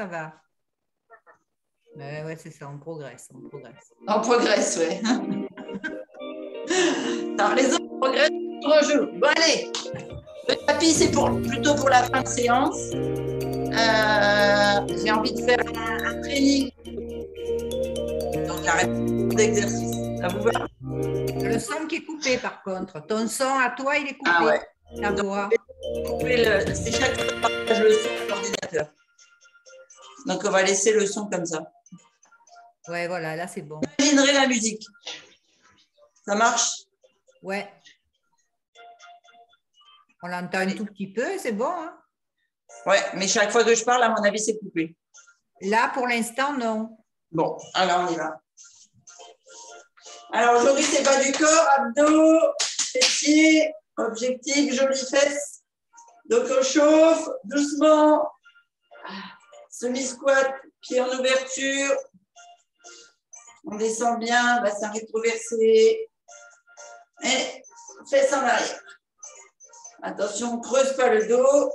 ça va. Ouais, c'est ça, on progresse, on progresse. On progresse, ouais. Alors, les autres progressent pour un jeu. Bon, allez. Le tapis, c'est plutôt pour la fin de séance. J'ai envie de faire un training. Donc, la répétition d'exercice. Ça vous va? Le son qui est coupé, par contre. Ton son à toi, il est coupé. Ah ouais. Ta voix. C'est chaque fois que je partage le son de l'ordinateur. Donc, on va laisser le son comme ça. Ouais, voilà, là, c'est bon. Imaginerez la musique. Ça marche? Ouais. On l'entend un tout petit peu, c'est bon. Hein? Ouais, mais chaque fois que je parle, à mon avis, c'est coupé. Là, pour l'instant, non. Bon, alors on y va. Alors aujourd'hui, c'est bas du corps, abdos, fessiers, objectif, jolies fesses. Donc on chauffe doucement. Semi-squat, pied en ouverture. On descend bien, bassin rétroversé. Et fesses en arrière. Attention, on ne creuse pas le dos.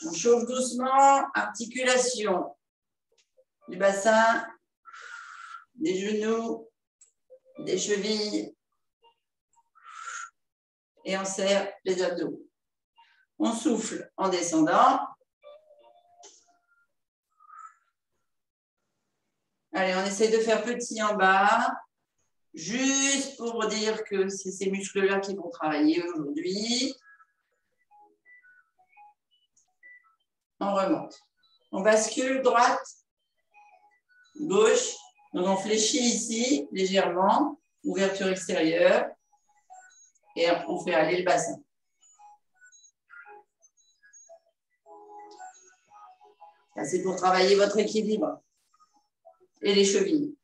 On chauffe doucement, articulation du bassin, des genoux, des chevilles. Et on serre les abdos. On souffle en descendant. Allez, on essaie de faire petit en bas, juste pour dire que c'est ces muscles-là qui vont travailler aujourd'hui. On remonte. On bascule droite, gauche. Donc on fléchit ici légèrement, ouverture extérieure. Et on fait aller le bassin. Ça, c'est pour travailler votre équilibre et les chevilles.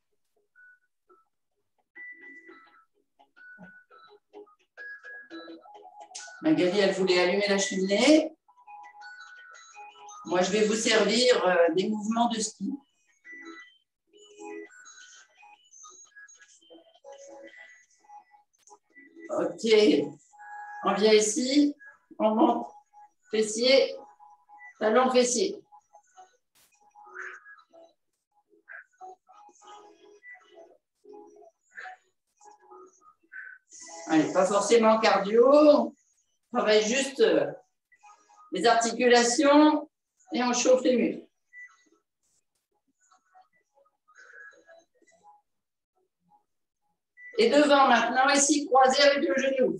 Magali, elle voulait allumer la cheminée. Moi, je vais vous servir des mouvements de ski. Ok. On vient ici. On monte. Fessier. Talon fessier. Allez, pas forcément cardio. On travaille juste les articulations et on chauffe les muscles. Et devant maintenant, ici, croisé avec le genou.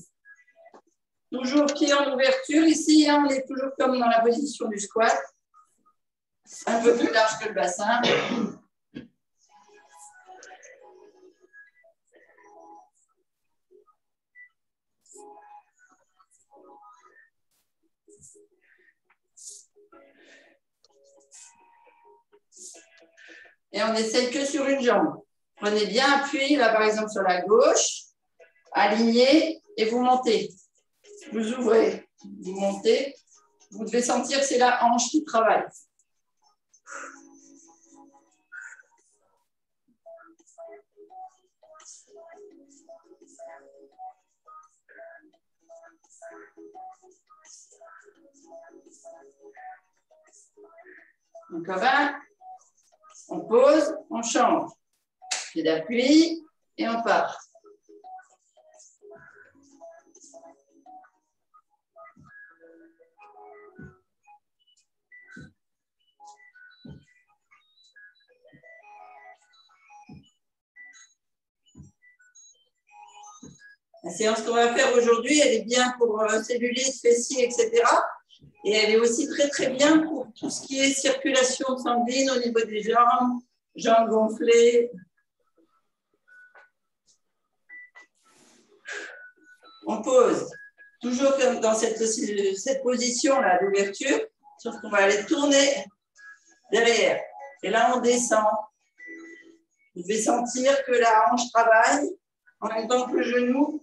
Toujours pied en ouverture. Ici, hein, on est toujours comme dans la position du squat. Un peu plus large que le bassin. Et on essaie que sur une jambe. Prenez bien appui, là par exemple sur la gauche, alignez et vous montez. Vous ouvrez, vous montez. Vous devez sentir que c'est la hanche qui travaille. Donc on pose, on change. Pied d'appui et on part. La séance qu'on va faire aujourd'hui, elle est bien pour cellulite, fessiers, etc. Et elle est aussi très, très bien pour tout ce qui est circulation sanguine au niveau des jambes, jambes gonflées. On pose, toujours comme dans cette position-là d'ouverture, sauf qu'on va aller tourner derrière. Et là, on descend. Vous devez sentir que la hanche travaille en même temps que le genou.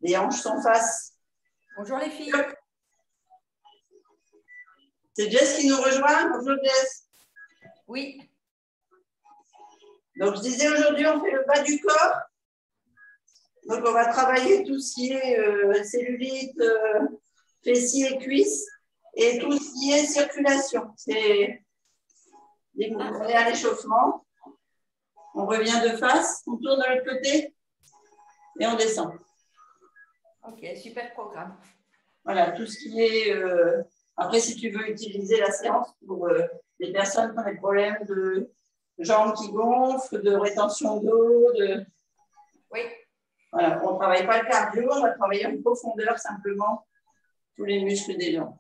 Les hanches sont face. Bonjour les filles. C'est Jess qui nous rejoint. Bonjour Jess. Oui. Donc je disais aujourd'hui, on fait le bas du corps. Donc on va travailler tout ce qui est cellulite, fessiers et cuisses. et tout ce qui est circulation. C'est on est à l'échauffement. On revient de face, on tourne de l'autre côté et on descend. Ok, super programme. Voilà, tout ce qui est... Après, si tu veux utiliser la séance pour les personnes qui ont des problèmes de jambes qui gonflent, de rétention d'eau, Oui. Voilà, on ne travaille pas le cardio, on va travailler en profondeur simplement tous les muscles des jambes.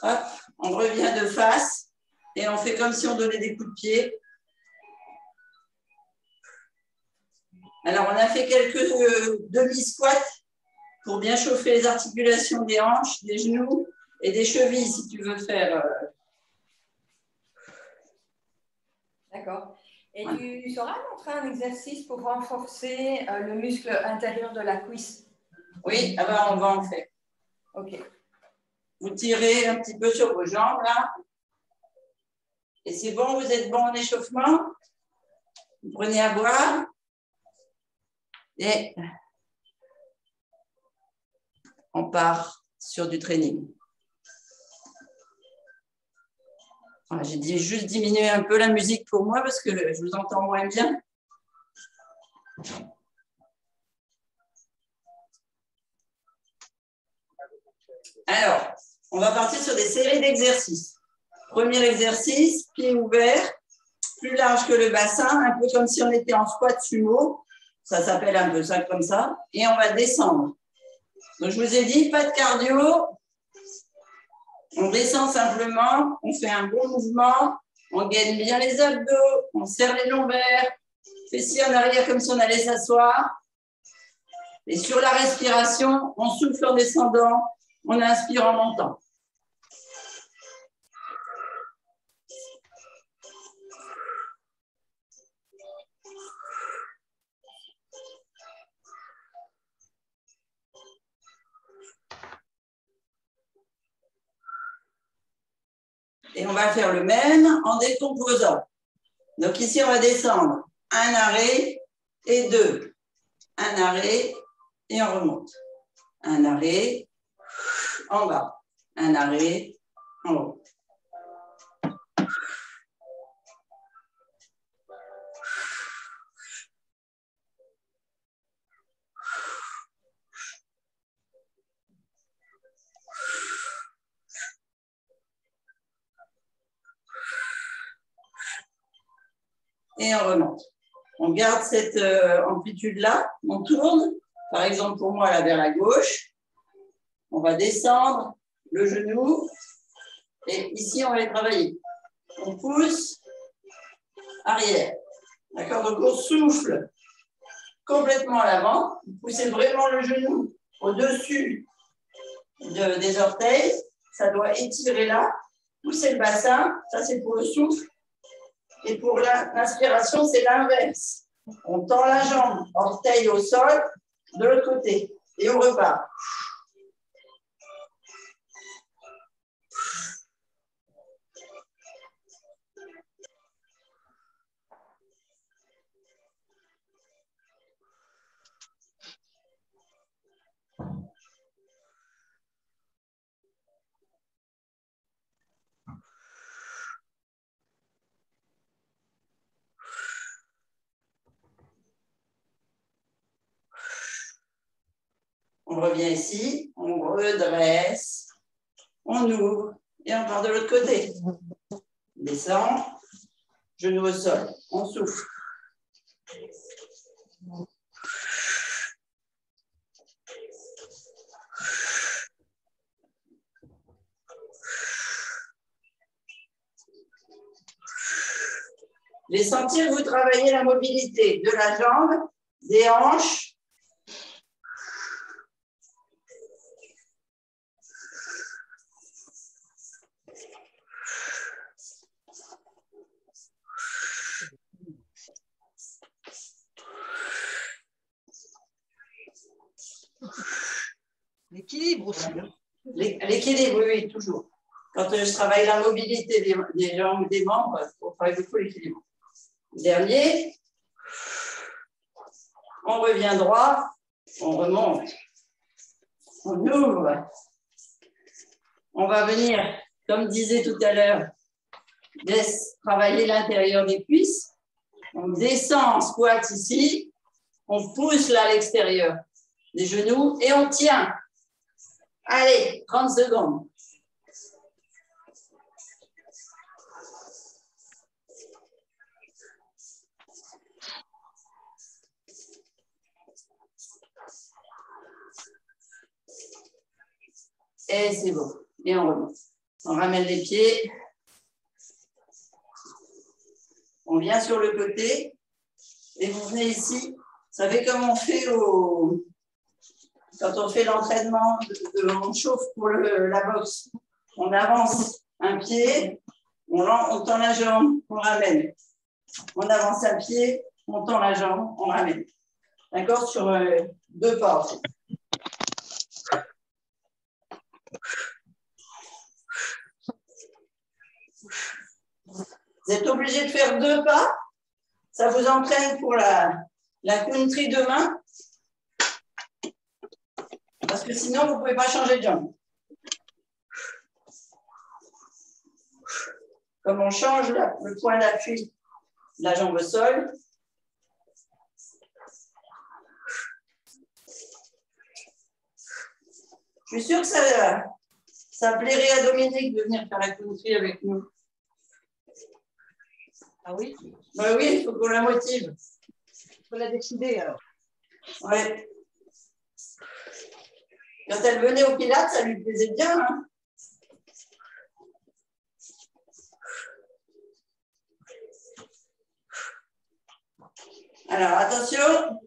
Hop, on revient de face et on fait comme si on donnait des coups de pied. Alors, on a fait quelques demi-squats pour bien chauffer les articulations des hanches, des genoux et des chevilles, si tu veux faire. D'accord. Et Voilà. tu sauras montrer un exercice pour renforcer le muscle intérieur de la cuisse? Oui, alors on va en faire. Ok. Vous tirez un petit peu sur vos jambes, là. Et c'est bon, vous êtes bon en échauffement. Vous prenez à boire. Et on part sur du training. Voilà, j'ai dit juste diminuer un peu la musique pour moi parce que je vous entends moins bien. Alors, on va partir sur des séries d'exercices. Premier exercice, pied ouvert, plus large que le bassin, un peu comme si on était en squat sumo. Ça s'appelle un peu ça comme ça. Et on va descendre. Donc, je vous ai dit, pas de cardio. On descend simplement, on fait un bon mouvement, on gaine bien les abdos, on serre les lombaires, fessiers en arrière comme si on allait s'asseoir. Et sur la respiration, on souffle en descendant, on inspire en montant. Et on va faire le même en décomposant. Donc ici, on va descendre un arrêt et deux. Un arrêt et on remonte. Un arrêt en bas. Un arrêt en haut. Et on remonte. On garde cette amplitude-là, on tourne, par exemple pour moi là vers la gauche, on va descendre le genou, et ici on va les travailler. On pousse, arrière. D'accord? Donc on souffle complètement à l'avant, vous poussez vraiment le genou au-dessus des orteils, ça doit étirer là, poussez le bassin, ça c'est pour le souffle. Et pour l'inspiration, c'est l'inverse. On tend la jambe, orteil au sol, de l'autre côté. Et on repart. On revient ici, on redresse, on ouvre et on part de l'autre côté. On descend, genou au sol, on souffle. Les sentir, vous travaillez la mobilité de la jambe, des hanches. L'équilibre aussi. L'équilibre, oui, toujours. Quand je travaille la mobilité des jambes, des membres, on travaille beaucoup l'équilibre. Dernier, on revient droit On remonte. On ouvre. On va venir, comme disait tout à l'heure, travailler l'intérieur des cuisses. On descend en squat ici. On pousse là à l'extérieur des genoux et on tient. Allez, 30 secondes. Et c'est bon. Et on remonte. On ramène les pieds. On vient sur le côté. Et vous venez ici. Vous savez comme on fait quand on fait l'entraînement, on chauffe pour la boxe. On avance un pied, on tend la jambe, on ramène. On avance un pied, on tend la jambe, on ramène. D'accord? Sur 2 pas. Vous êtes obligé de faire 2 pas. Ça vous entraîne pour la country demain. Parce que sinon, vous ne pouvez pas changer de jambe. Comme on change le point d'appui de la jambe au sol. Je suis sûre que ça plairait à Dominique de venir faire la country avec nous. Ah oui? Ben oui, il faut qu'on la motive. Il faut la décider alors. Oui. Quand elle venait au Pilates, ça lui plaisait bien. Hein? Alors, attention.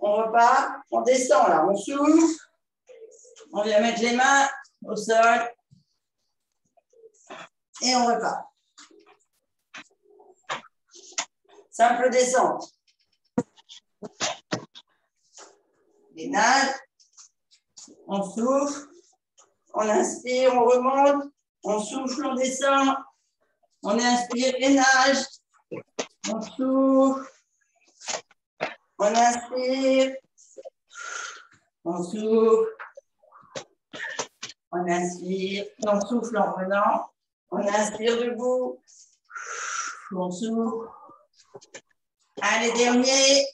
On repart. On descend là. On s'ouvre. On vient mettre les mains au sol. Et on repart. Simple descente. Gainage. On souffle. On inspire, on remonte. On souffle, on descend. On inspire, gainage. On souffle. On inspire. On souffle. On inspire. On souffle en revenant. On inspire debout. On souffle. Allez, dernier.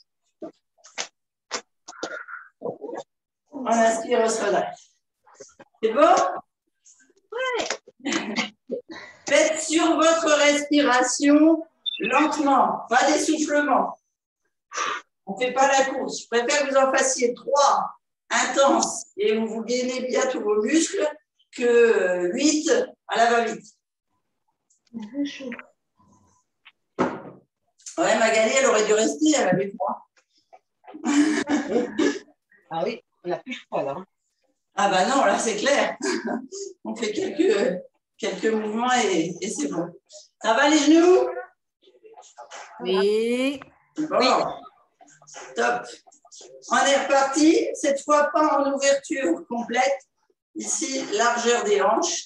On inspire, on se relâche. C'est bon? Oui. Faites sur votre respiration lentement, pas d'essoufflement. On ne fait pas la course. Je préfère que vous en fassiez 3 intenses et où vous gainez bien tous vos muscles que 8 à la va-vite. Ouais, Magali, elle aurait dû rester, elle avait froid. Ah oui, on n'a plus froid là. Ah bah non, là c'est clair. On fait quelques mouvements et c'est bon. Ça va les genoux? Oui. Bon, oui. Top. On est reparti. Cette fois, pas en ouverture complète. Ici, largeur des hanches.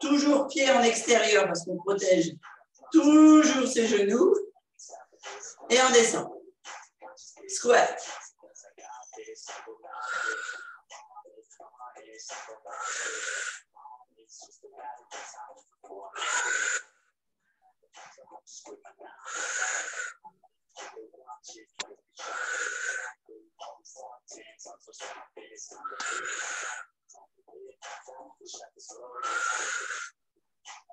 Toujours pied en extérieur parce qu'on protège toujours ses genoux. Et on descend. Squat.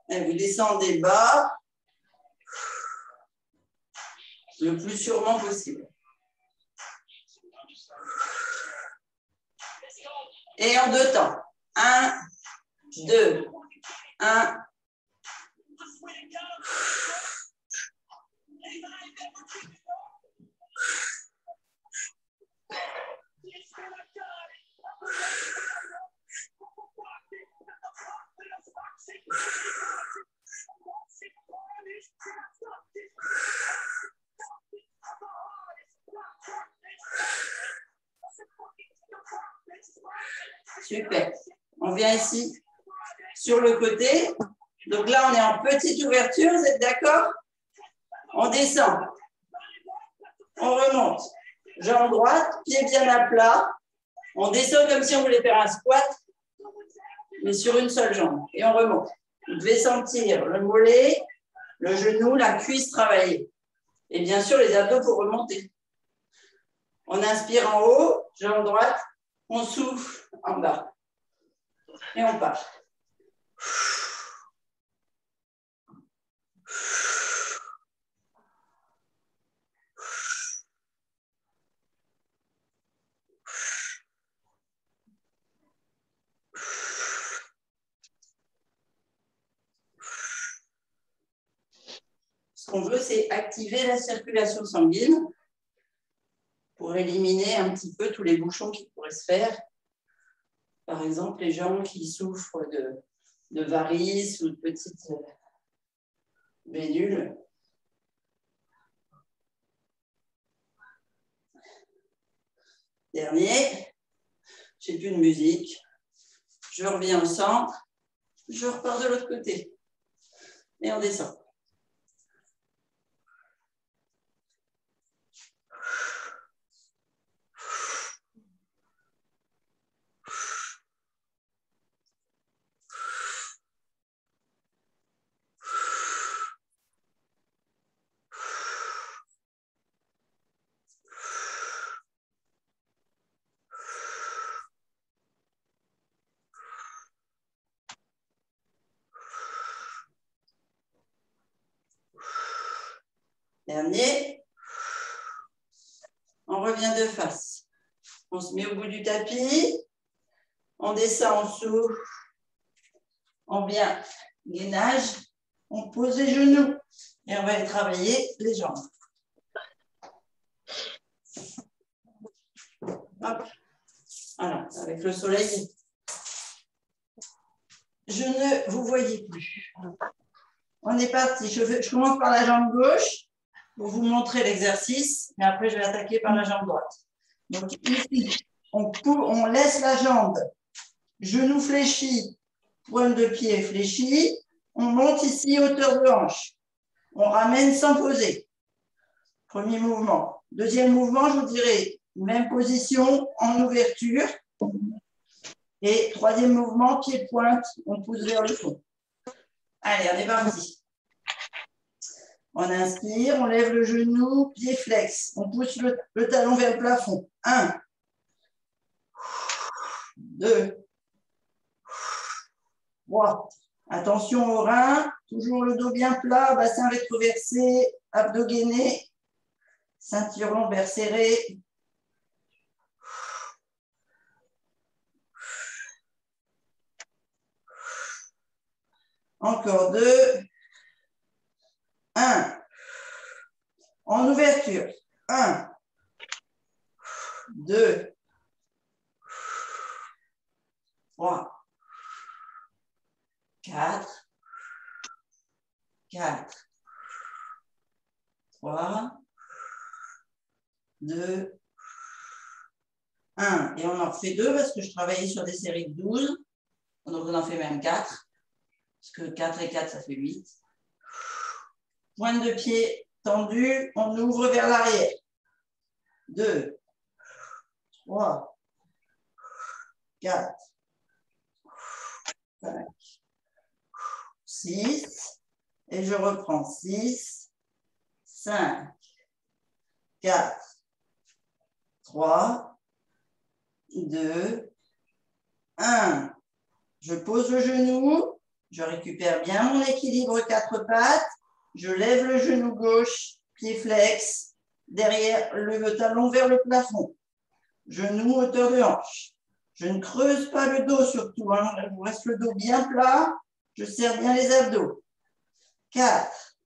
Et vous descendez bas le plus sûrement possible. Et en 2 temps. 1, 2, 1. Super. On vient ici sur le côté. Donc là, on est en petite ouverture. Vous êtes d'accord? On descend. On remonte. jambe droite, pied bien à plat. On descend comme si on voulait faire un squat, mais sur une seule jambe. Et on remonte. Vous devez sentir le mollet, le genou, la cuisse travailler. Et bien sûr, les abdos pour remonter. On inspire en haut, jambe droite, on souffle en bas. Et on part. Ce qu'on veut, c'est activer la circulation sanguine pour éliminer un petit peu tous les bouchons qui pourraient se faire. Par exemple, les gens qui souffrent de varices ou de petites vénules. Dernier, j'ai plus de musique. Je reviens au centre, je repars de l'autre côté et on descend. Dernier, on revient de face. On se met au bout du tapis, on descend en dessous, on vient gainage, on pose les genoux et on va aller travailler les jambes. Hop. Voilà, avec le soleil, je ne vous voyais plus. On est parti. Je commence par la jambe gauche pour vous montrer l'exercice, mais après je vais attaquer par la jambe droite. Donc ici, on laisse la jambe, genou fléchi, pointe de pied fléchie. On monte ici, hauteur de hanche. On ramène sans poser. Premier mouvement. Deuxième mouvement, je vous dirai, même position en ouverture. Et troisième mouvement, pied-pointe, on pousse vers le fond. Allez, on est parti. On inspire, on lève le genou, pied flex. On pousse le talon vers le plafond. 1, 2, 3. Attention au rein, toujours le dos bien plat, bassin rétroversé, abdos gainés, ceinture lombaire serrée. Encore 2. 1. En ouverture. 1, 2, 3, 4, 4, 3, 2, 1. Et on en refait 2 parce que je travaillais sur des séries de 12. Donc on en fait même 4. Parce que 4 et 4, ça fait 8. Pointe de pied tendue, on ouvre vers l'arrière. 2, 3, 4, 5, 6. Et je reprends 6, 5, 4, 3, 2, 1. Je pose le genou, je récupère bien mon équilibre 4 pattes, je lève le genou gauche, pied flex, derrière le talon vers le plafond, genou hauteur de hanche. Je ne creuse pas le dos surtout, hein. Il vous reste le dos bien plat, je serre bien les abdos. 4,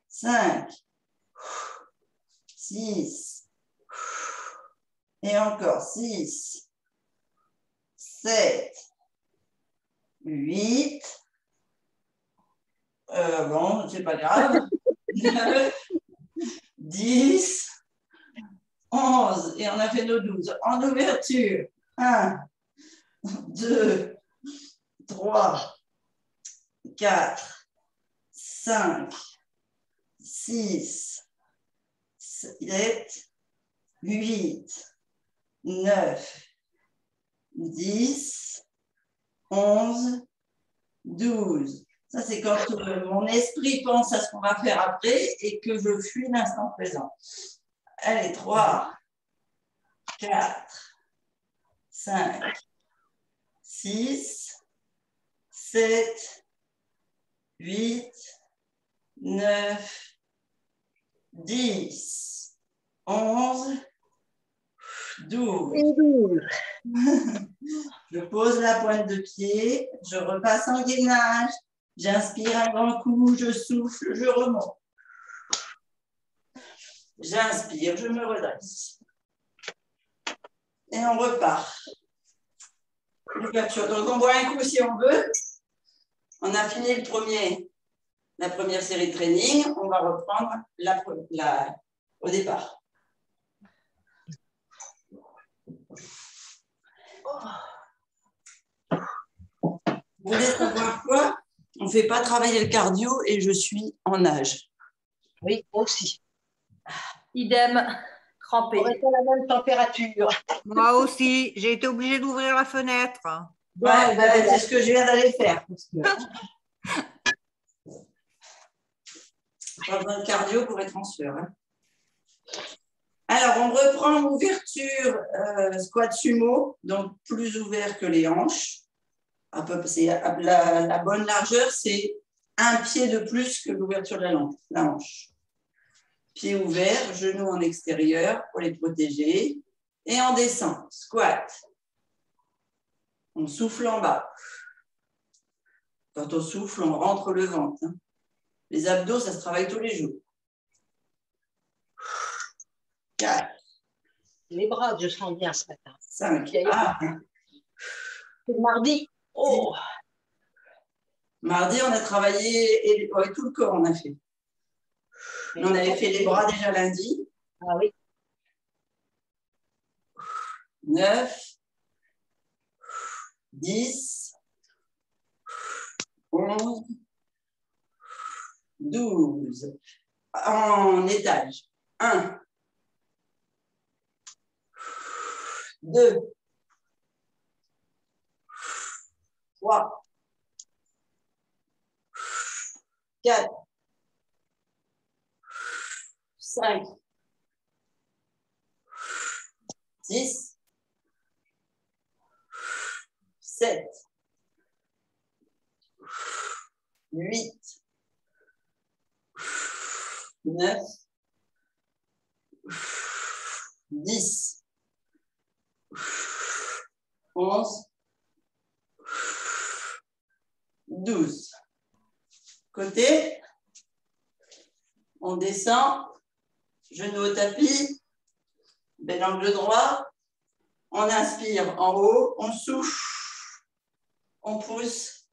5, 6, et encore 6, 7, 8, bon, c'est pas grave, 9, 10, 11, et on a fait nos 12. En ouverture, 1, 2, 3, 4, 5, 6, 7, 8, 9, 10, 11, 12. Ça, c'est quand mon esprit pense à ce qu'on va faire après et que je fuis l'instant présent. Allez, 3, 4, 5, 6, 7, 8, 9, 10, 11, 12. Je pose la pointe de pied, je repasse en gainage, j'inspire un grand coup, je souffle, je remonte. J'inspire, je me redresse. Et on repart. L'ouverture. Donc on boit un coup si on veut. On a fini la première série de training. On va reprendre au départ. Vous voulez savoir quoi? On ne fait pas travailler le cardio et je suis en nage. Oui, moi aussi. Idem, trempé. On reste à la même température. Moi aussi, j'ai été obligée d'ouvrir la fenêtre. Ouais, c'est ce que je viens d'aller faire. Pas besoin de cardio pour être en sueur. Hein. Alors, on reprend l'ouverture squat sumo, donc plus ouvert que les hanches. La bonne largeur, c'est un pied de plus que l'ouverture de la hanche. Pied ouvert, genoux en extérieur pour les protéger. Et on descend. Squat. On souffle en bas. Quand on souffle, on rentre le ventre. Hein. Les abdos, ça se travaille tous les jours. 4. Les bras, je sens bien ce matin. 5. C'est mardi. Oh. Mardi, on a travaillé tout le corps, on a fait. On avait fait les bras déjà lundi. Ah oui. 9, 10, 11, 12. En étage. 1, 2, 3, 4, 5, 6, 7, 8, 9, 10, 11, 12. Côté, on descend, genou au tapis, bel angle droit, on inspire en haut, on souffle, on pousse,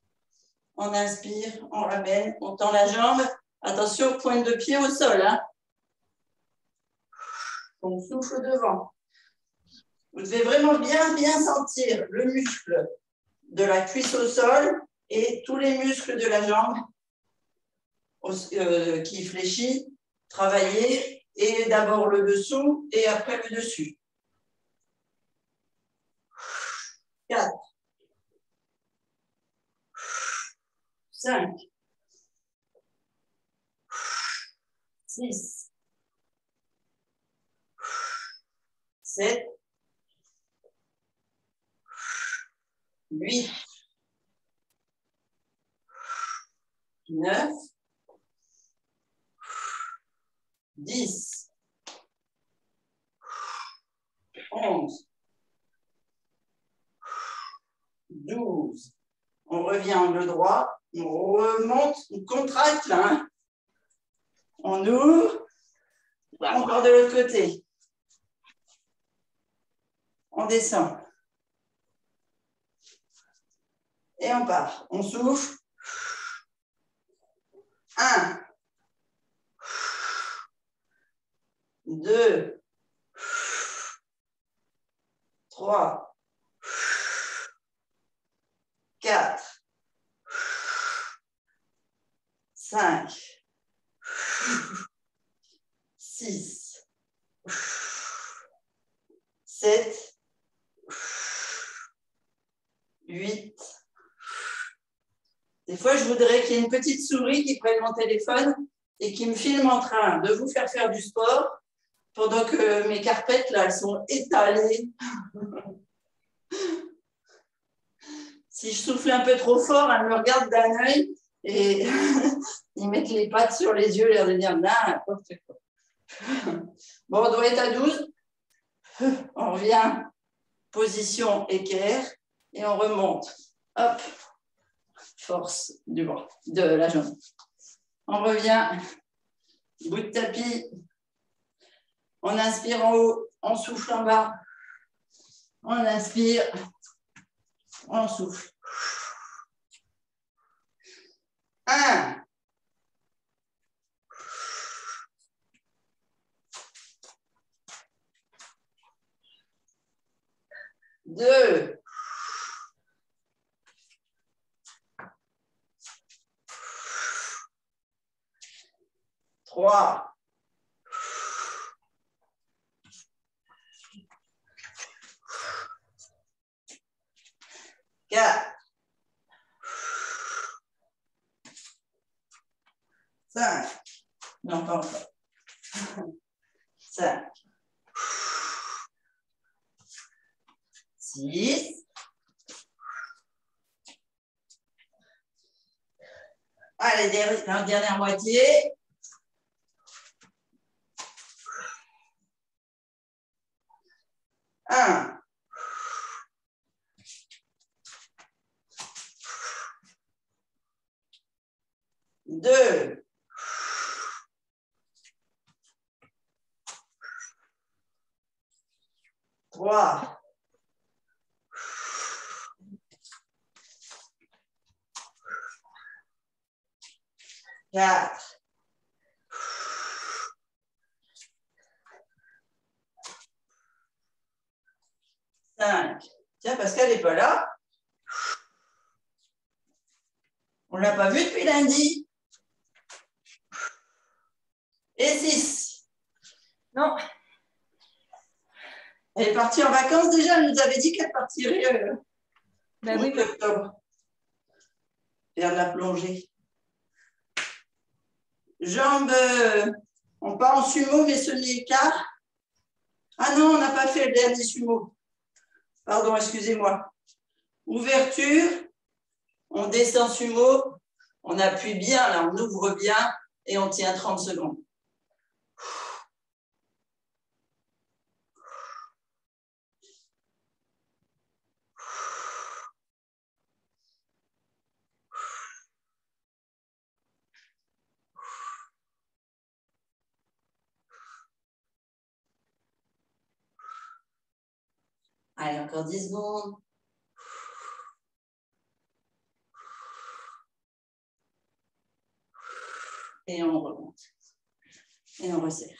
on inspire, on ramène, on tend la jambe, attention, pointe de pied au sol, hein. On souffle devant. Vous devez vraiment bien sentir le muscle de la cuisse au sol et tous les muscles de la jambe qui fléchit, travailler, et d'abord le dessous et après le dessus. 4, 5, 6, 7, 8, 9, 10, 11, 12. On revient angle droit, on remonte, on contracte là. Hein. On ouvre, on part de l'autre côté. On descend. Et on part. On souffle. 1, 2, 3, 4, 5, 6, 8. Des fois, je voudrais qu'il y ait une petite souris qui prenne mon téléphone et qui me filme en train de vous faire du sport pendant que mes carpettes, là, elles sont étalées. Si je souffle un peu trop fort, elles me regardent d'un œil et ils mettent les pattes sur les yeux, l'air de dire n'importe quoi. Bon, on doit être à 12. On revient, position équerre, et on remonte. Hop, force du bras, de la jambe. On revient, bout de tapis. On inspire en haut, on souffle en bas. On inspire, on souffle. 1. 2. 3. 4. 5. Non, pas encore. 5. 6. Allez, la dernière moitié. 1. 2. 3. 4. 5. Tiens, Pascal n'est pas là. On ne l'a pas vu depuis lundi. Et 6. Non. Elle est partie en vacances déjà. Elle nous avait dit qu'elle partirait Ben oui, en octobre. Faire de la plongée. Jambes, on part en sumo, mais semi-écart. Ah non, on n'a pas fait le dernier sumo. Pardon, excusez-moi. Ouverture, on descend sumo, on appuie bien, là, on ouvre bien et on tient 30 secondes. Allez, encore 10 secondes. Et on remonte. Et on resserre.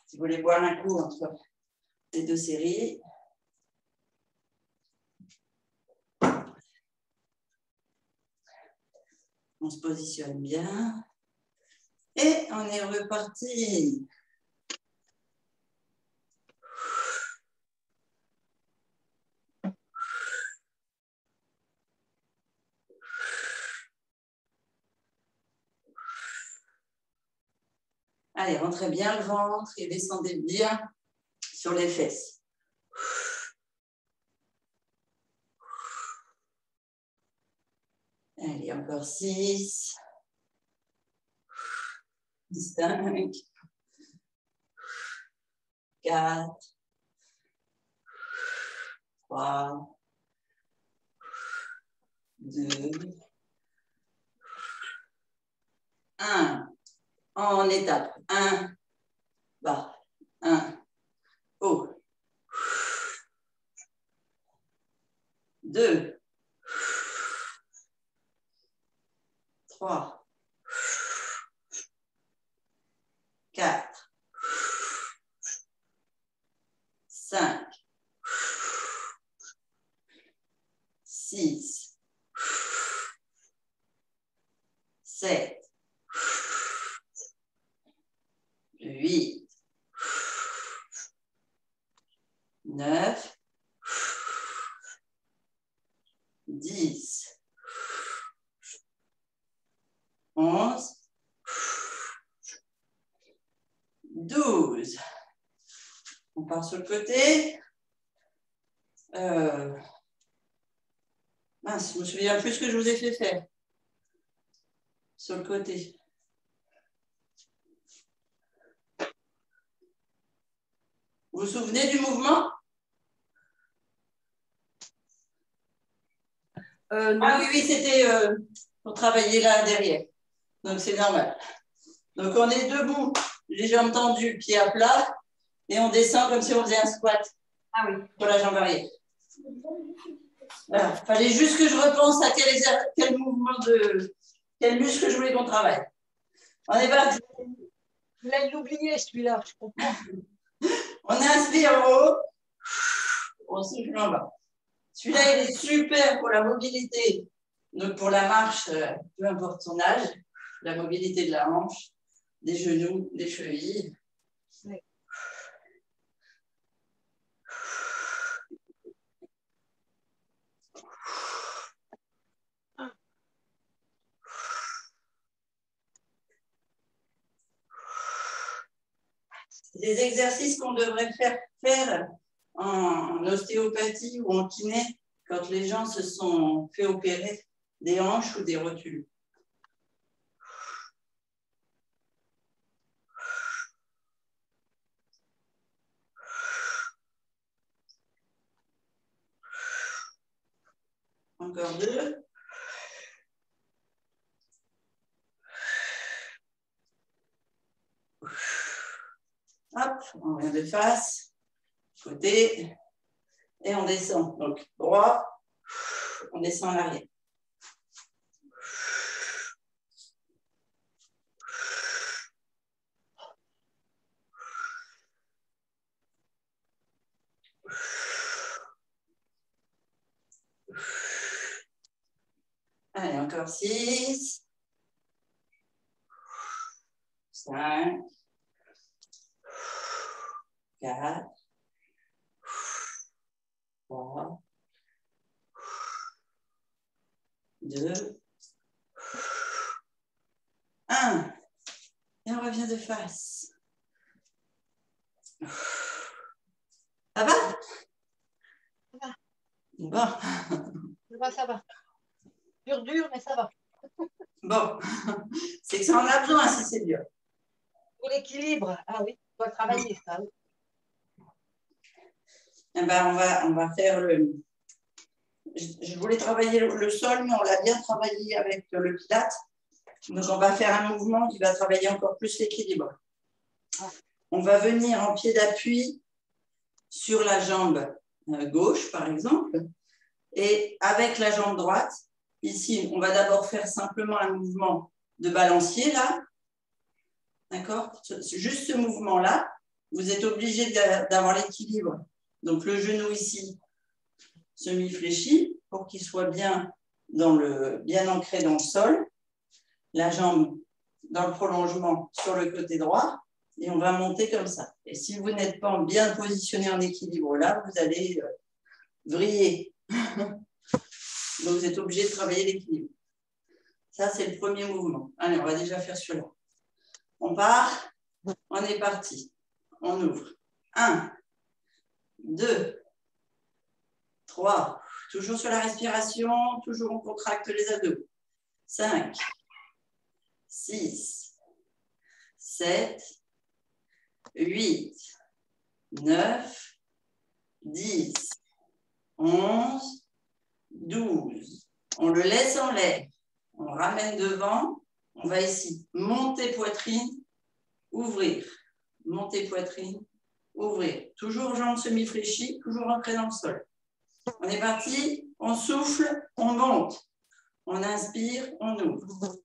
Si vous voulez boire un coup entre les deux séries. On se positionne bien. Et on est reparti. Allez, rentrez bien le ventre et descendez bien sur les fesses. Allez, encore 6. 5. 4. 3. 2. 1. En étape. 1. Bas. 1. Haut. 2. 3. 4. 5. 6. 7. 8. 9. 10, 11, 12. On part sur le côté. Mince, je me souviens plus ce que je vous ai fait faire. Sur le côté. Vous vous souvenez du mouvement? Oui, oui, c'était pour travailler là derrière. Donc, c'est normal. Donc, on est debout, les jambes tendues, pieds à plat, et on descend comme si on faisait un squat. Ah oui. Pour la jambe arrière. Voilà. Il fallait juste que je repense à quel mouvement quel muscle je voulais qu'on travaille. On est parti. Vous l'avez oublié celui-là, je comprends. On inspire en haut, on souffle en bas. Celui-là, il est super pour la mobilité. Donc, pour la marche, peu importe son âge, la mobilité de la hanche, des genoux, des chevilles. Oui. Des exercices qu'on devrait faire en ostéopathie ou en kiné quand les gens se sont fait opérer des hanches ou des rotules. Encore 2. Hop, on revient de face, côté, et on descend. Donc, droit, on descend en arrière. Allez, encore 6, 5, 4, 3, 2, 1. Et on revient de face. Ça va? Ça va. Bon. Ça va. Dur, mais ça va. Bon. C'est que ça en a besoin si c'est dur. Pour l'équilibre, ah oui, on doit travailler ça. Oui. Eh ben, on va faire le... Je voulais travailler le sol, mais on l'a bien travaillé avec le Pilates. Donc, on va faire un mouvement qui va travailler encore plus l'équilibre. On va venir en pied d'appui sur la jambe gauche, par exemple. Et avec la jambe droite, ici, on va d'abord faire simplement un mouvement de balancier, là. D'accord? Juste ce mouvement-là, vous êtes obligé d'avoir l'équilibre. Donc, le genou ici, semi-fléchi, pour qu'il soit bien ancré dans le sol. La jambe dans le prolongement sur le côté droit. Et on va monter comme ça. Et si vous n'êtes pas bien positionné en équilibre là, vous allez vriller. Donc, vous êtes obligé de travailler l'équilibre. Ça, c'est le premier mouvement. Allez, on va déjà faire celui-là. On part. On est parti. On ouvre. 1, 2, 3. Toujours sur la respiration. Toujours on contracte les abdos. 5, 6, 7, 8, 9, 10, 11, 12. On le laisse en l'air. On ramène devant. On va ici monter poitrine, ouvrir. Monter poitrine, ouvrir. Toujours jambes semi-fléchies, toujours ancrées dans le sol. On est parti. On souffle, on monte. On inspire, on ouvre.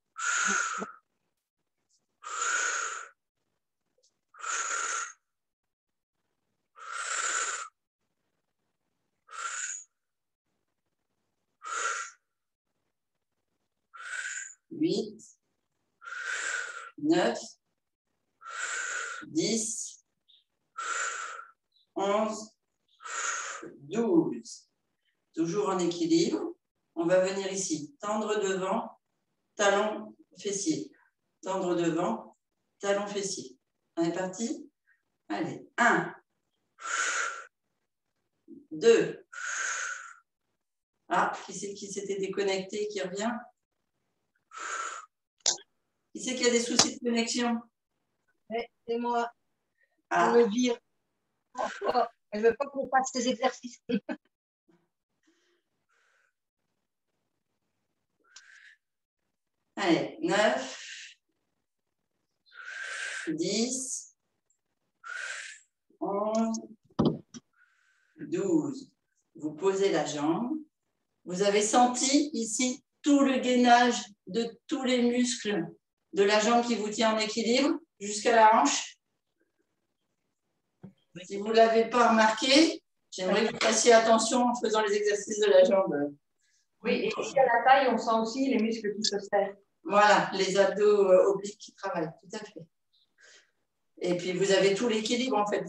8, 9, 10, 11, 12. Toujours en équilibre. on va venir ici. Tendre devant, talon, fessier. Tendre devant, talon, fessier. On est parti? Allez, 1, 2. Ah, qui c'est qui s'était déconnecté, qui revient? Qui c'est qui a des soucis de connexion? C'est moi. Ah. On me vire. Oh, elle ne veut pas qu'on fasse ces exercices. Allez, 9, 10, 11, 12. Vous posez la jambe. Vous avez senti ici tout le gainage de tous les muscles de la jambe qui vous tient en équilibre jusqu'à la hanche. Si vous ne l'avez pas remarqué, j'aimerais que vous fassiez attention en faisant les exercices de la jambe. Oui, et ici à la taille, on sent aussi les muscles qui se serrent. Voilà, les abdos obliques qui travaillent, tout à fait. Et puis, vous avez tout l'équilibre, en fait.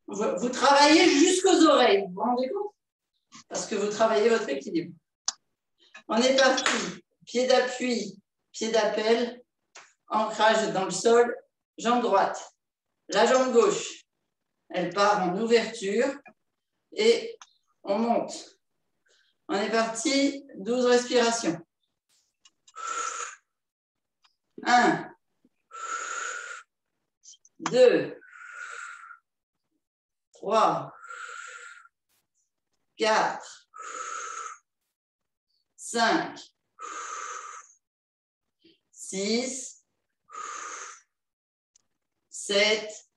Vous travaillez jusqu'aux oreilles, vous vous rendez compte? Parce que vous travaillez votre équilibre. On est parti. Pied d'appui, pied d'appel, ancrage dans le sol, jambe droite. La jambe gauche, elle part en ouverture et on monte. On est parti, 12 respirations. 1, 2, 3, 4, 5, 6, 7,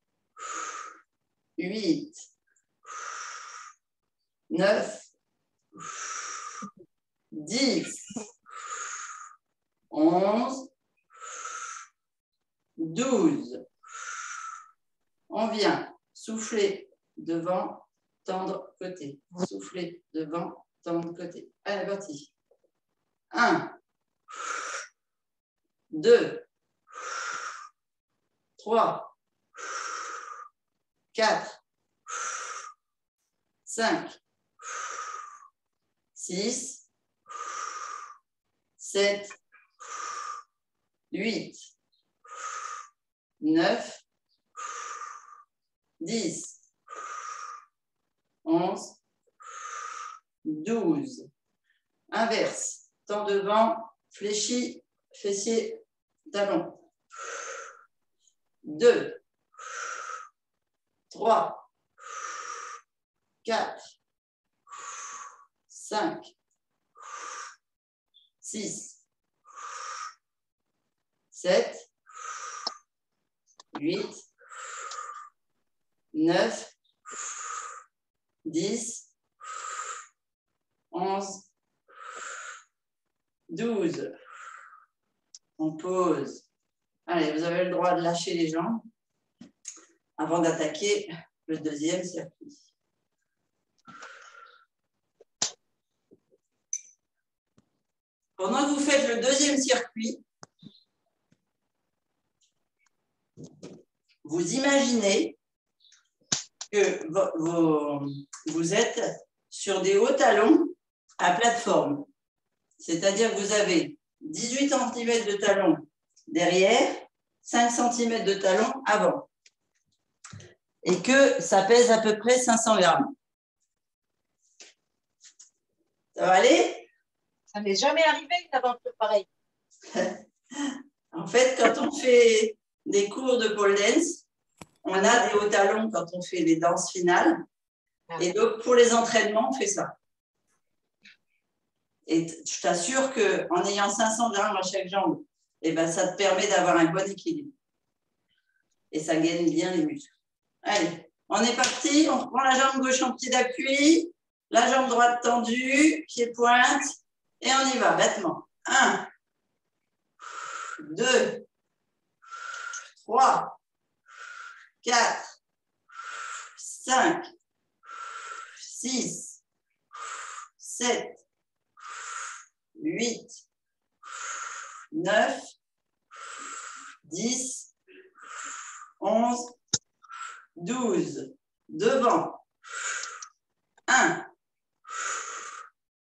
8, 9, 10, 11, 12. On vient souffler devant, tendre côté. Souffler devant, tendre côté. Allez, parti. 1, 2, 3, 4, 5, 6, 7, 8, 9, 10, 11, 12. Inverse. Temps devant, fléchi, fessier, talon. 2, 3, 4, 5, 6, 7, 8, 9, 10, 11, 12. On pose. Allez, vous avez le droit de lâcher les jambes avant d'attaquer le deuxième circuit. Pendant que vous faites le deuxième circuit, vous imaginez que vous êtes sur des hauts talons à plateforme. C'est-à-dire que vous avez 18 cm de talon derrière, 5 cm de talon avant. Et que ça pèse à peu près 500 grammes. Ça va aller? Ça m'est jamais arrivé une aventure pareille. En fait, quand on fait des cours de pole dance, on a des hauts talons quand on fait les danses finales. Et donc, pour les entraînements, on fait ça. Et je t'assure qu'en ayant 500 grammes à chaque jambe, eh ben, ça te permet d'avoir un bon équilibre. Et ça gagne bien les muscles. Allez, on est parti. On prend la jambe gauche en pied d'appui, la jambe droite tendue, pied pointe, et on y va, bêtement. 1, 2, 3, 4, 5, 6, 7, 8, 9, 10, 11, 12. Devant. 1,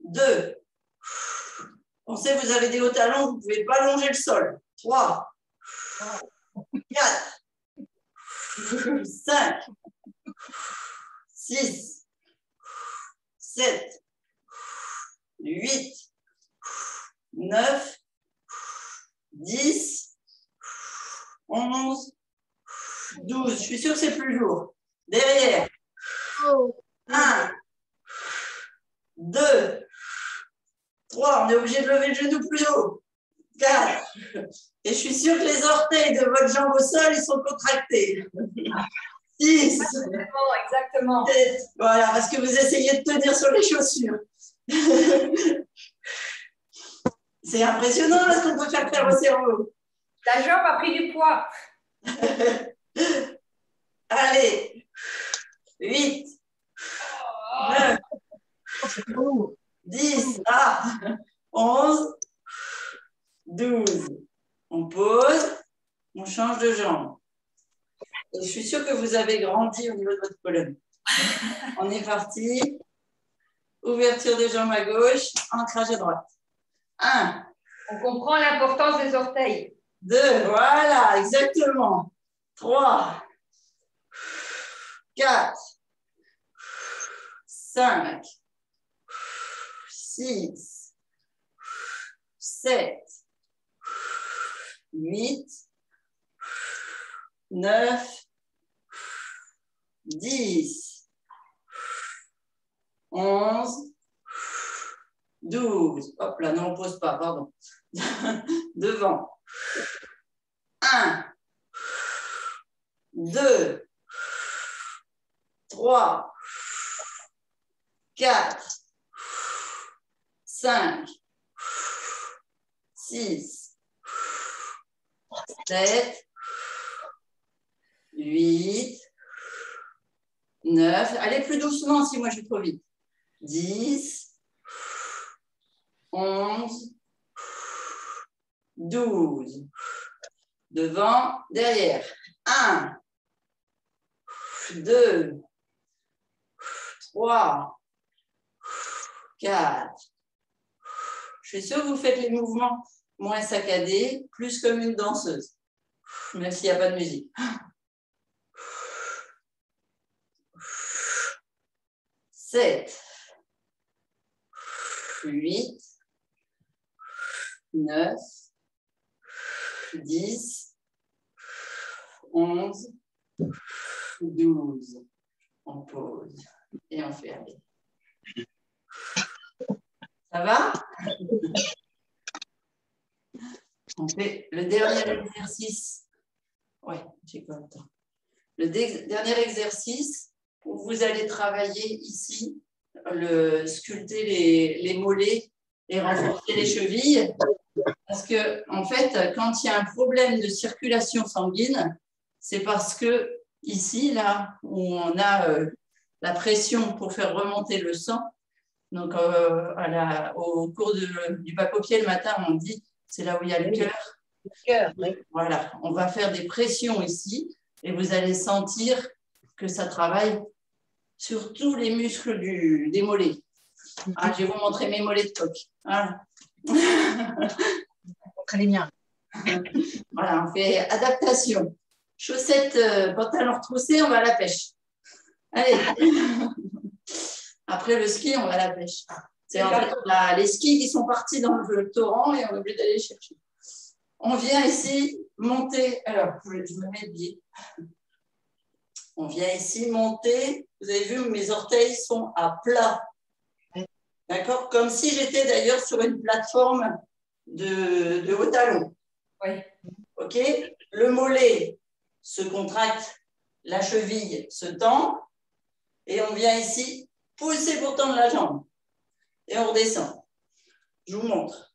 2, On sait, vous avez des hauts talons, vous ne pouvez pas longer le sol. 3, 4, 5, 6, 7, 8, 9, 10, 11, 12. Je suis sûre que c'est plus lourd. Derrière. 1, 2, 3. On est obligé de lever le genou plus haut. 4. Et je suis sûre que les orteils de votre jambe au sol, ils sont contractés. 6. Exactement. 7. Voilà, parce que vous essayez de tenir sur les chaussures. C'est impressionnant ce qu'on peut faire au cerveau. La jambe a pris du poids. Allez. 8. 9. 10. 11. 12. On pose. On change de jambe. Et je suis sûre que vous avez grandi au niveau de votre colonne. On est parti. Ouverture de jambe à gauche, ancrage à droite. 1. On comprend l'importance des orteils. 2. Voilà, exactement. 3. 4. 5. 6. 7. 8. 9. 10. 11. 12. Hop là, non, on ne pose pas, pardon. Devant. 1. 2. 3. 4. 5. 6. 7. 8. 9. Allez plus doucement si moi je vais trop vite. 10. 11. 12. Devant, derrière. 1. 2. 3. 4. Je suis sûre que vous faites les mouvements moins saccadés, plus comme une danseuse. Même s'il n'y a pas de musique. 7. 8. 9. 10. 11. 12. On pose et on fait aller. Ça va? On fait le dernier exercice. Ouais, j'ai pas le temps. Le dernier exercice où vous allez travailler ici, sculpter les mollets et renforcer les chevilles. Parce que, en fait, quand il y a un problème de circulation sanguine, c'est parce que ici, là, où on a la pression pour faire remonter le sang, donc au cours du bac-au-pied le matin, on dit, c'est là où il y a le cœur. Le cœur, oui. Voilà, on va faire des pressions ici et vous allez sentir que ça travaille sur tous les muscles des mollets. Ah, je vais vous montrer mes mollets de coq. Hein. Très bien. Voilà, on fait adaptation. Chaussettes, pantalon retroussé, on va à la pêche. Allez. Après le ski, on va à la pêche. C'est en fait les skis qui sont partis dans le torrent et on est obligé d'aller les chercher. On vient ici monter. Alors, je me mets le pied. On vient ici monter. Vous avez vu, mes orteils sont à plat. D'accord? Comme si j'étais d'ailleurs sur une plateforme de haut talon. Oui. OK? Le mollet se contracte, la cheville se tend et on vient ici pousser pour tendre la jambe. Et on redescend. Je vous montre.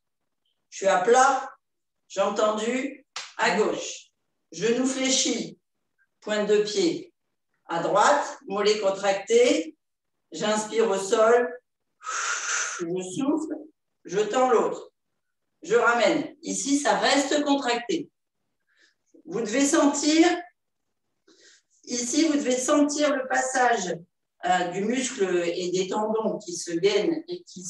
Je suis à plat, jambes tendues, à gauche. Genou fléchi, pointe de pied à droite, mollet contracté. J'inspire au sol, je souffle, je tends l'autre. Je ramène. Ici, ça reste contracté. Vous devez sentir, ici, vous devez sentir le passage du muscle et des tendons qui se gainent et qui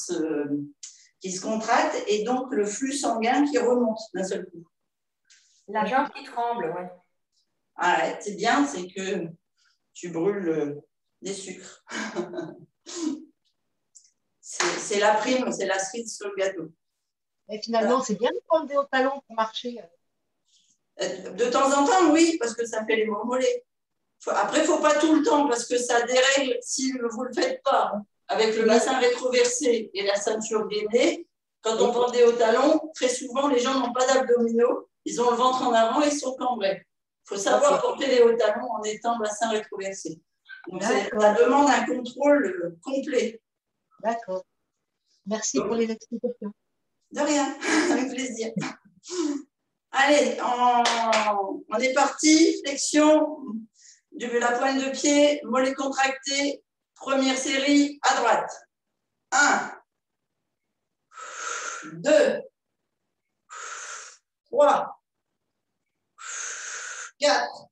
qui se contracte et donc le flux sanguin qui remonte d'un seul coup. La jambe qui tremble, ouais. Ah, c'est bien, c'est que tu brûles des sucres. C'est la prime, c'est la cerise sur le gâteau. Et finalement, c'est bien de prendre des hauts talons pour marcher. De temps en temps, oui, parce que ça fait les mollets. Après, il ne faut pas tout le temps, parce que ça dérègle si vous ne le faites pas. Avec le bassin rétroversé et la ceinture gainée, quand on porte des hauts talons, très souvent, les gens n'ont pas d'abdominaux, ils ont le ventre en avant et ils sont cambrés. Il faut savoir porter les hauts talons en étant bassin rétroversé. Donc, ça demande un contrôle complet. D'accord. Merci pour les explications. De rien, avec plaisir. Allez, on est parti. Flexion de la pointe de pied, mollet contracté. Première série à droite. 1, 2, 3, 4.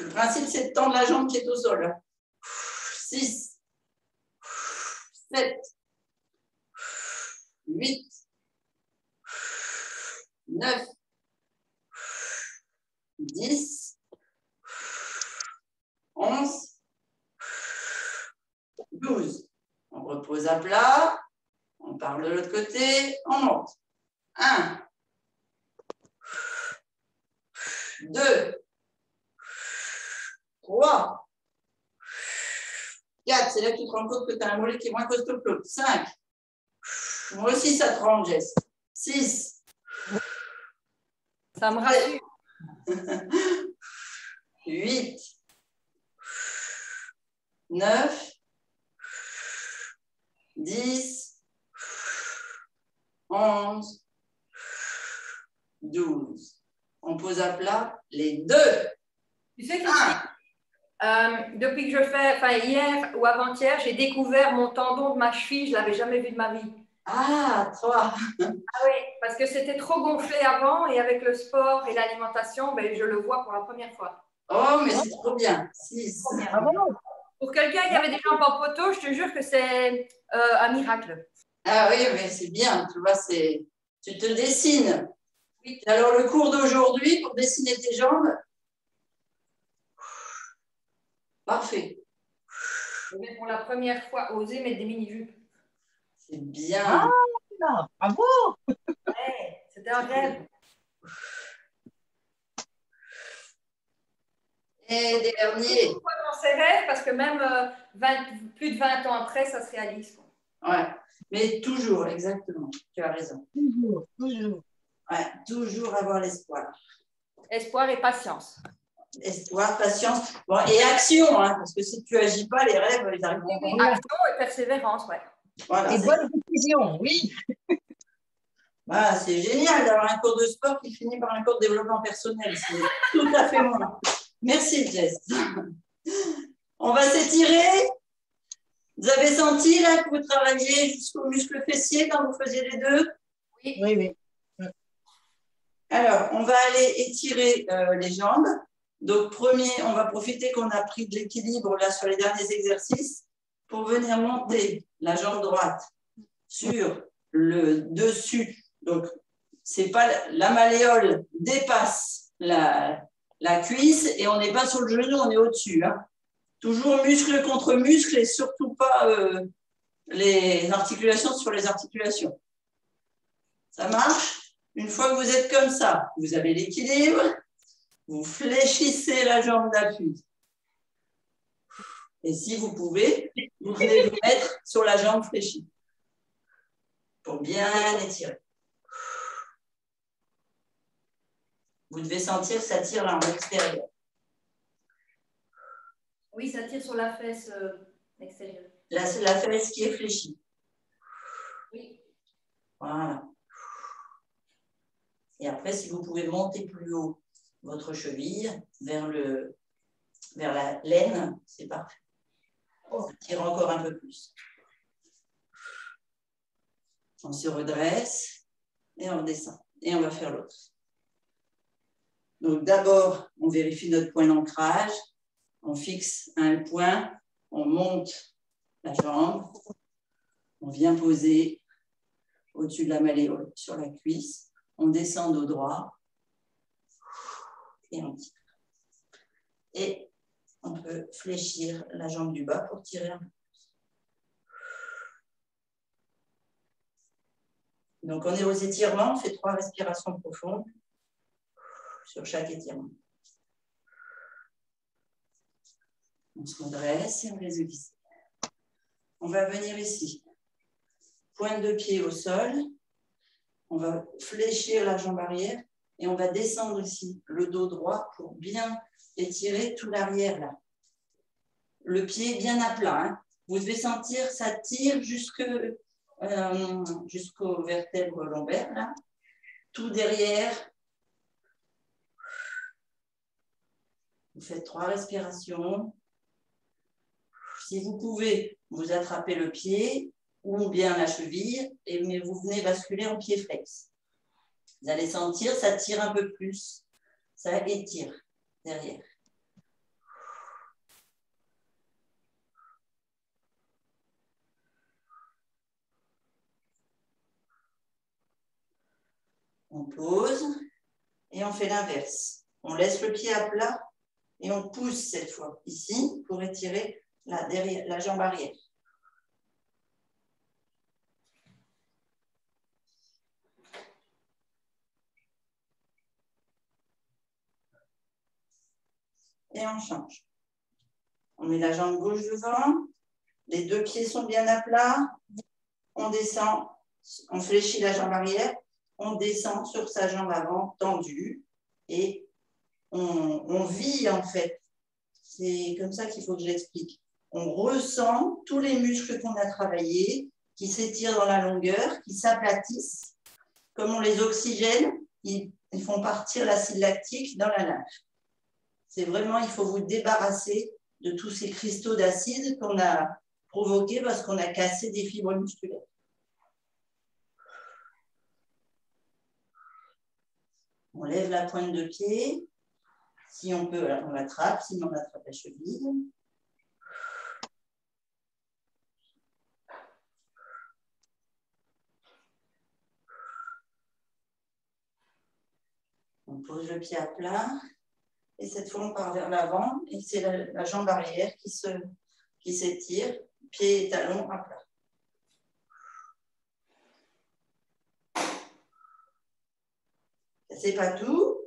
Le principe, c'est de tendre la jambe qui est au sol. 6, 7, 8, 9, 10, 11, 12. On repose à plat. On part de l'autre côté. On monte. 1, 2, 3, 4. C'est là que tu te rends compte que tu as un mollet qui est moins costaud que l'autre. 5. Moi aussi, ça te rend, Jess. 6. Ça me rassure. 8. 9. 10. 11. 12. On pose à plat les deux. Tu sais, depuis que je fais, enfin hier ou avant-hier, j'ai découvert mon tendon de ma cheville, je ne l'avais jamais vu de ma vie. Ah, 3. Ah oui, parce que c'était trop gonflé avant et avec le sport et l'alimentation, ben, je le vois pour la première fois. Oh, mais c'est trop bien. 6. Ah bon? Pour quelqu'un qui avait des jambes en poteau, je te jure que c'est un miracle. Ah oui, mais c'est bien. Tu vois, tu te dessines. Oui. Alors, le cours d'aujourd'hui, pour dessiner tes jambes, parfait. J'ai pour la première fois osé mettre des mini-jupes. C'est bien. Ah, bravo! Ouais, c'était un rêve. Et dernier. Pourquoi dans ces rêves? Parce que même plus de 20 ans après, ça se réalise. Ouais, mais toujours, exactement. Tu as raison. Toujours, toujours. Ouais, toujours avoir l'espoir. Espoir et patience. Espoir, patience, bon, et action, hein, parce que si tu n'agis pas, les rêves, ils arriveront pas. Action et persévérance, ouais. Voilà, Et bonne décision, oui. voilà, c'est génial d'avoir un cours de sport qui finit par un cours de développement personnel. C'est tout à fait moi. Merci, Jess. On va s'étirer. Vous avez senti là que vous travailliez jusqu'au muscle fessier quand vous faisiez les deux? Oui. Oui, oui. Alors, on va aller étirer les jambes. Donc, premier, on va profiter qu'on a pris de l'équilibre là sur les derniers exercices pour venir monter la jambe droite sur le dessus. Donc, c'est pas la malléole dépasse la cuisse et on n'est pas sur le genou, on est au-dessus. Hein. Toujours muscle contre muscle et surtout pas les articulations sur les articulations. Ça marche? Une fois que vous êtes comme ça, vous avez l'équilibre. Vous fléchissez la jambe d'appui. Et si vous pouvez, vous venez vous mettre sur la jambe fléchie pour bien étirer. Vous devez sentir que ça tire là en extérieur. Oui, ça tire sur la fesse extérieure. La fesse qui est fléchie. Oui. Voilà. Et après, si vous pouvez monter plus haut votre cheville vers la laine, c'est parfait. Ça tire encore un peu plus. On se redresse et on redescend. Et on va faire l'autre. Donc d'abord, on vérifie notre point d'ancrage. On fixe un point. On monte la jambe. On vient poser au-dessus de la malléole, sur la cuisse. On descend dos droit et on tire. Et on peut fléchir la jambe du bas pour tirer un peu plus. Donc, on est aux étirements, on fait 3 respirations profondes sur chaque étirement. On se redresse et on les glisse. On va venir ici. Pointe de pied au sol. On va fléchir la jambe arrière et on va descendre ici le dos droit pour bien étirer tout l'arrière là. Le pied bien à plat. Hein. Vous devez sentir, ça tire jusqu'aux vertèbres lombaires là. Tout derrière. Vous faites 3 respirations. Si vous pouvez, vous attrapez le pied ou bien la cheville, mais vous venez basculer en pied flex. Vous allez sentir, ça tire un peu plus. Ça étire derrière. On pose et on fait l'inverse. On laisse le pied à plat et on pousse cette fois ici pour étirer la jambe arrière. Et on change. On met la jambe gauche devant, les 2 pieds sont bien à plat, on descend, on fléchit la jambe arrière, on descend sur sa jambe avant tendue et on vit en fait. C'est comme ça qu'il faut que je l'explique. On ressent tous les muscles qu'on a travaillés, qui s'étirent dans la longueur, qui s'aplatissent. Comme on les oxygène, ils font partir l'acide lactique dans la lymphe. C'est vraiment, il faut vous débarrasser de tous ces cristaux d'acide qu'on a provoqués parce qu'on a cassé des fibres musculaires. On lève la pointe de pied. Si on peut, on l'attrape, sinon on attrape la cheville. On pose le pied à plat. Et cette fois, on part vers l'avant. Et c'est la jambe arrière qui s'étire. Pied et talon à plat. C'est pas tout.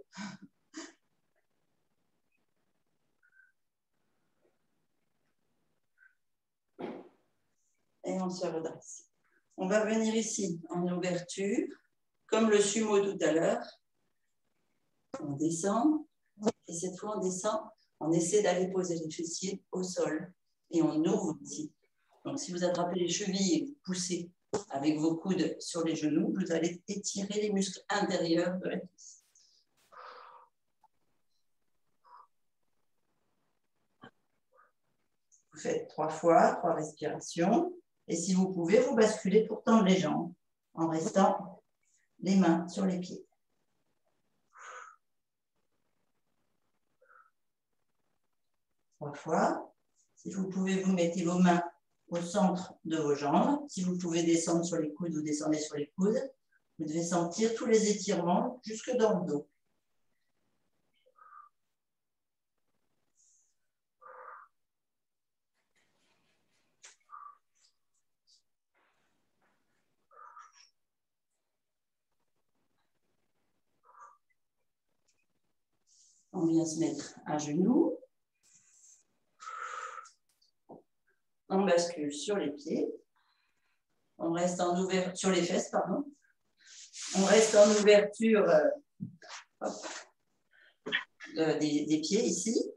Et on se redresse. On va venir ici en ouverture, comme le sumo tout à l'heure. On descend. Et cette fois, on descend. On essaie d'aller poser les fessiers au sol. Et on ouvre ici. Donc, si vous attrapez les chevilles et vous poussez avec vos coudes sur les genoux, vous allez étirer les muscles intérieurs de la cuisse. Vous faites 3 fois, 3 respirations. Et si vous pouvez, vous basculez pour tendre les jambes en restant les mains sur les pieds. Trois fois. Si vous pouvez, vous mettez vos mains au centre de vos jambes. Si vous pouvez descendre sur les coudes, vous descendez sur les coudes. Vous devez sentir tous les étirements jusque dans le dos. On vient se mettre à genoux. On bascule sur les pieds. On reste en ouverture, sur les fesses, pardon. On reste en ouverture des pieds ici.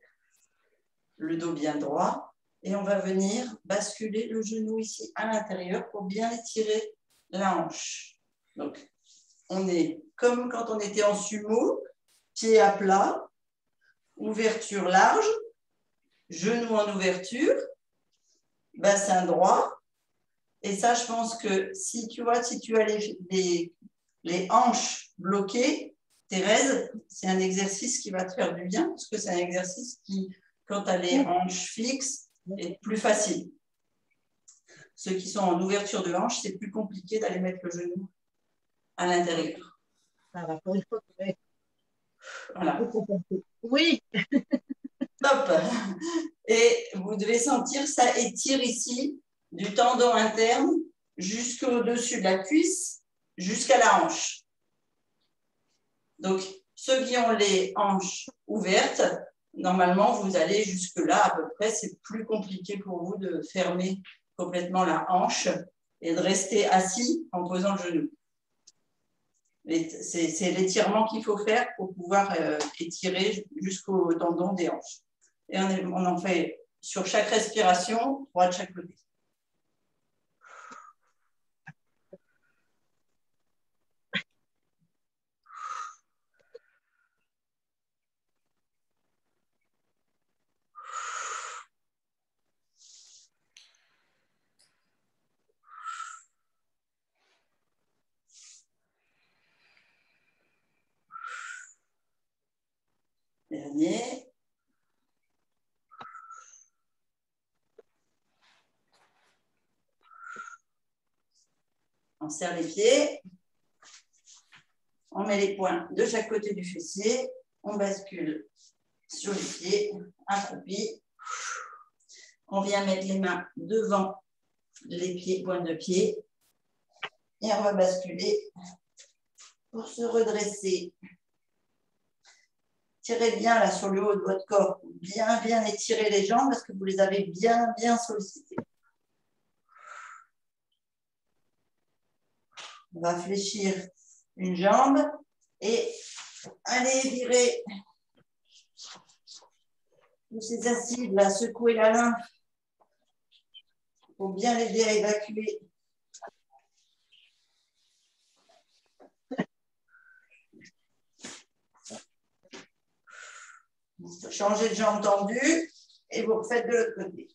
Le dos bien droit. Et on va venir basculer le genou ici à l'intérieur pour bien étirer la hanche. Donc, on est comme quand on était en sumo, pied à plat. Ouverture large, genou en ouverture, bassin droit. Et ça, je pense que si tu as les hanches bloquées, Thérèse, c'est un exercice qui va te faire du bien, parce que c'est un exercice qui, quand tu as les hanches fixes, est plus facile. Ceux qui sont en ouverture de hanche, c'est plus compliqué d'aller mettre le genou à l'intérieur. Ça va, pour une fois. Voilà. Oui. Top. Et vous devez sentir ça étire ici du tendon interne jusqu'au-dessus de la cuisse, jusqu'à la hanche. Donc, ceux qui ont les hanches ouvertes, normalement, vous allez jusque-là à peu près. C'est plus compliqué pour vous de fermer complètement la hanche et de rester assis en posant le genou. C'est l'étirement qu'il faut faire pour pouvoir étirer jusqu'au tendon des hanches. Et on en fait sur chaque respiration, 3 de chaque côté. Dernier. On serre les pieds. On met les poings de chaque côté du fessier. On bascule sur les pieds, accroupi. On vient mettre les mains devant les pieds, pointes de pied. Et on va basculer pour se redresser. Tirez bien là sur le haut de votre corps. Bien, bien étirer les jambes parce que vous les avez bien, bien sollicitées. On va fléchir une jambe et aller virer tous ces acides là, secouer la lymphe pour bien l'aider à évacuer. Vous changez de jambe tendue et vous refaites de l'autre côté.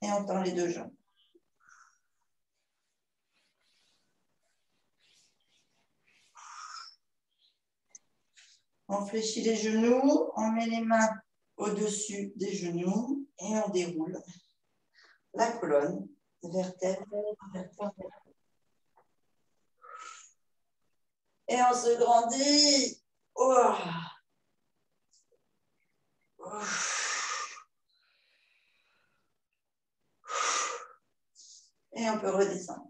Et on tend les deux jambes. On fléchit les genoux, on met les mains au-dessus des genoux et on déroule la colonne, vertèbre, vertèbre. Et on se grandit. Oh. Oh. Et on peut redescendre.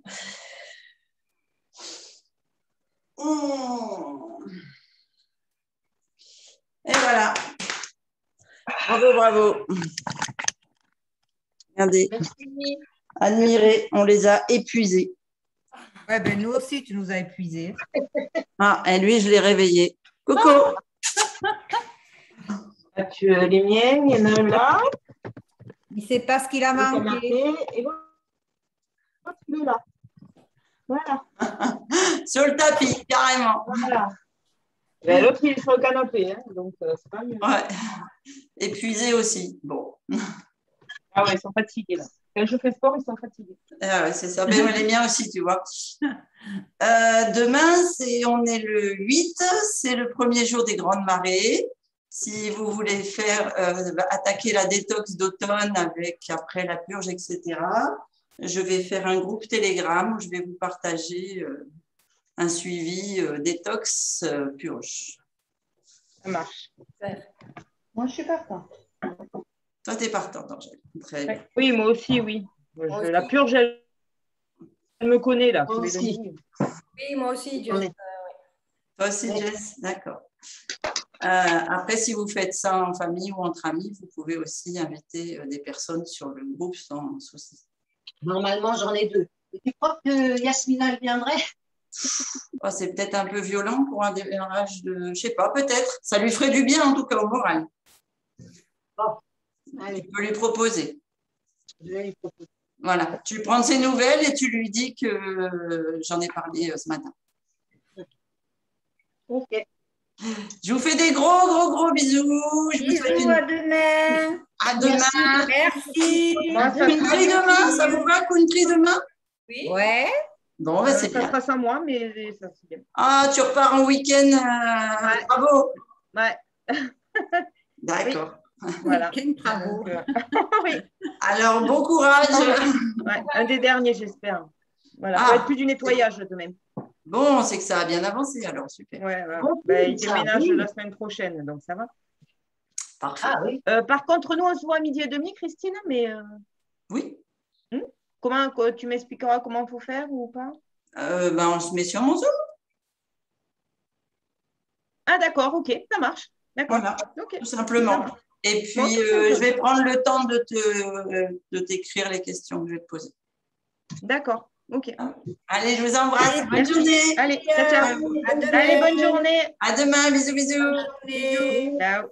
Et voilà. Bravo, bravo. Regardez. Merci. Admirez, on les a épuisés. Ouais, ben nous aussi, tu nous as épuisés. Ah, et lui, je l'ai réveillé. Coucou. Les miennes, il y en a un là. Il ne sait pas ce qu'il a manqué. Et voilà. Là. Voilà. Sur le tapis, carrément. Voilà. Ben, l'autre, il est sur le canapé, hein, donc c'est pas mieux. Ouais. Épuisé aussi. Bon. Ah ouais, ils sont fatigués là. Quand je fais sport, ils sont fatigués. Ah ouais, c'est ça. Ben, les miens aussi, tu vois. Demain, on est le 8, c'est le premier jour des grandes marées. Si vous voulez faire attaquer la détox d'automne avec après la purge, etc., je vais faire un groupe Telegram où je vais vous partager un suivi détox purge. Ça marche. Moi, je suis partant. Toi, tu es partante, Angèle. Très bien. Oui, moi aussi, oui. La purge, elle me connaît là. Moi aussi. Oui, moi aussi, Jess. Toi aussi, Jess? D'accord. Après, si vous faites ça en famille ou entre amis, vous pouvez aussi inviter des personnes sur le groupe sans souci. Normalement, j'en ai 2. Tu crois que Yasmina elle viendrait? Oh, c'est peut-être un peu violent pour un démarrage de... Je ne sais pas, peut-être. Ça lui ferait du bien, en tout cas, au moral. Bon, allez. Tu peux lui proposer. Je vais lui proposer. Voilà. Tu prends ses nouvelles et tu lui dis que j'en ai parlé ce matin. Ok. Je vous fais des gros bisous. Je vous souhaite À demain. À demain. Merci. Country demain, ça vous va, country demain? Oui. Ouais. Bon, bah, c'est Ça bien. sera sans moi, mais ça c'est bien. Ah, tu repars en week-end. Ouais. Bravo. Ouais. D'accord. Voilà. Quel travaux. Donc, oui, Alors, bon courage. ouais, un des derniers, j'espère. Voilà, Ah. ça va être plus du nettoyage de même. Bon, c'est que ça a bien avancé, alors super. Ouais, voilà. Bon, Ben, il ça, déménage oui. la semaine prochaine, donc ça va. Parfait. Ah oui. Par contre, nous, on se voit à 12h30, Christine, mais Oui, tu m'expliqueras comment il faut faire ou pas? ben, on se met sur mon Zoom. Ah, d'accord, ok, ça marche. D'accord. Voilà, Ok. tout simplement. Et puis, Bon, tout simplement. je vais prendre le temps de t'écrire les questions que je vais te poser. D'accord, ok. Allez, je vous embrasse. Bonne Merci. journée. Allez, ciao, ciao. À demain. Allez, bonne journée. À demain. Bisous, bisous. Bonne journée. Ciao.